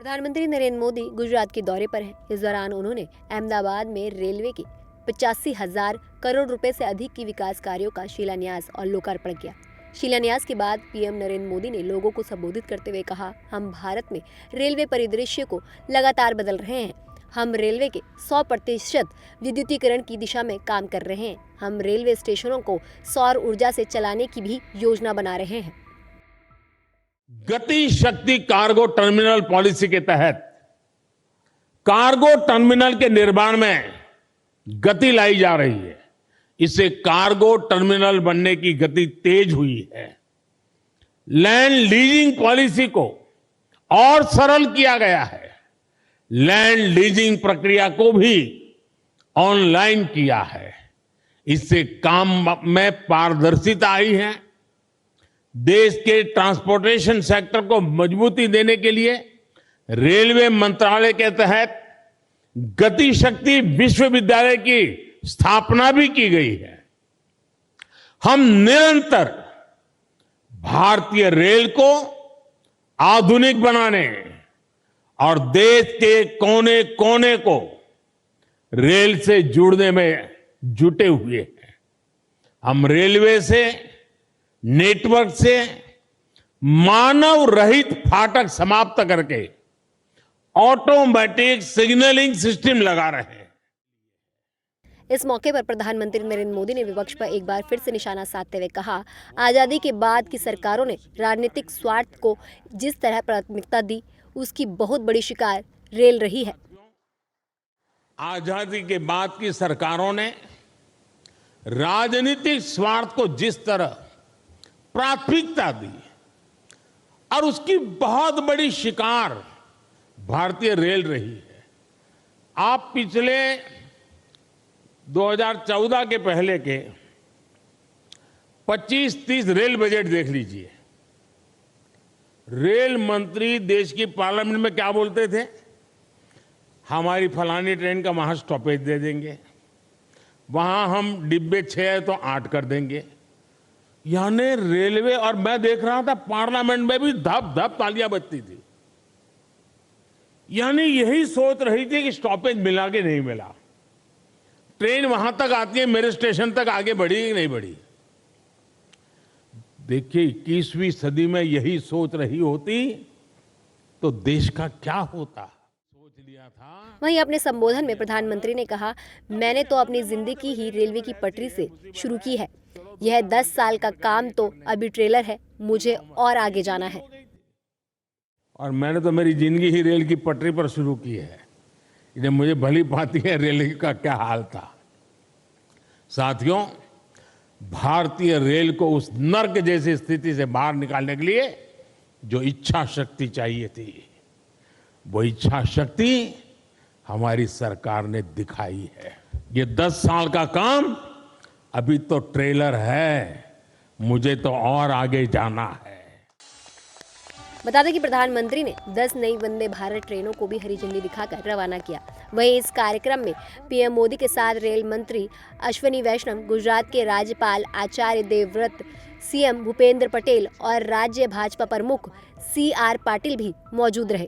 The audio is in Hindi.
प्रधानमंत्री नरेंद्र मोदी गुजरात के दौरे पर हैं। इस दौरान उन्होंने अहमदाबाद में रेलवे के 85,000 करोड़ रुपए से अधिक की विकास कार्यों का शिलान्यास और लोकार्पण किया। शिलान्यास के बाद पीएम नरेंद्र मोदी ने लोगों को संबोधित करते हुए कहा, हम भारत में रेलवे परिदृश्य को लगातार बदल रहे हैं। हम रेलवे के 100% विद्युतीकरण की दिशा में काम कर रहे हैं। हम रेलवे स्टेशनों को सौर ऊर्जा से चलाने की भी योजना बना रहे हैं। गति शक्ति कार्गो टर्मिनल पॉलिसी के तहत कार्गो टर्मिनल के निर्माण में गति लाई जा रही है। इससे कार्गो टर्मिनल बनने की गति तेज हुई है। लैंड लीजिंग पॉलिसी को और सरल किया गया है। लैंड लीजिंग प्रक्रिया को भी ऑनलाइन किया है। इससे काम में पारदर्शिता आई है। देश के ट्रांसपोर्टेशन सेक्टर को मजबूती देने के लिए रेलवे मंत्रालय के तहत गति शक्ति विश्वविद्यालय की स्थापना भी की गई है। हम निरंतर भारतीय रेल को आधुनिक बनाने और देश के कोने कोने को रेल से जोड़ने में जुटे हुए हैं। हम रेलवे से, नेटवर्क से मानव रहित फाटक समाप्त करके ऑटोमेटिक सिग्नलिंग सिस्टम लगा रहे हैं। इस मौके पर प्रधानमंत्री नरेंद्र मोदी ने विपक्ष पर एक बार फिर से निशाना साधते हुए कहा, आजादी के बाद की सरकारों ने राजनीतिक स्वार्थ को जिस तरह प्राथमिकता दी, उसकी बहुत बड़ी शिकार रेल रही है। आजादी के बाद की सरकारों ने राजनीतिक स्वार्थ को जिस तरह प्राथमिकता दी और उसकी बहुत बड़ी शिकार भारतीय रेल रही है। आप पिछले 2014 के पहले के 25-30 रेल बजट देख लीजिए। रेल मंत्री देश की पार्लियामेंट में क्या बोलते थे? हमारी फलानी ट्रेन का वहां स्टॉपेज दे देंगे, वहां हम डिब्बे 6 है तो 8 कर देंगे। यानी रेलवे, और मैं देख रहा था पार्लियामेंट में भी धप धप तालियां बजती थी। यानी यही सोच रही थी कि स्टॉपेज मिला कि नहीं मिला, ट्रेन वहां तक आती है, मेरे स्टेशन तक आगे बढ़ी कि नहीं बढ़ी। देखिए 21वीं सदी में यही सोच रही होती तो देश का क्या होता। सोच लिया था। वहीं अपने संबोधन में प्रधानमंत्री ने कहा, मैंने तो अपनी जिंदगी ही रेलवे की पटरी से शुरू की है। यह 10 साल का काम तो अभी ट्रेलर है, मुझे और आगे जाना है। और मैंने तो मेरी जिंदगी ही रेल की पटरी पर शुरू की है। इन्हें मुझे भली भांति है रेल का क्या हाल था। साथियों, भारतीय रेल को उस नर्क जैसी स्थिति से बाहर निकालने के लिए जो इच्छा शक्ति चाहिए थी, वो इच्छा शक्ति हमारी सरकार ने दिखाई है। ये 10 साल का काम अभी तो ट्रेलर है, मुझे तो और आगे जाना है। बता दें कि प्रधानमंत्री ने 10 नई वंदे भारत ट्रेनों को भी हरी झंडी दिखाकर रवाना किया। वहीं इस कार्यक्रम में पीएम मोदी के साथ रेल मंत्री अश्विनी वैष्णव, गुजरात के राज्यपाल आचार्य देवव्रत, सीएम भूपेंद्र पटेल और राज्य भाजपा प्रमुख CR पाटिल भी मौजूद रहे।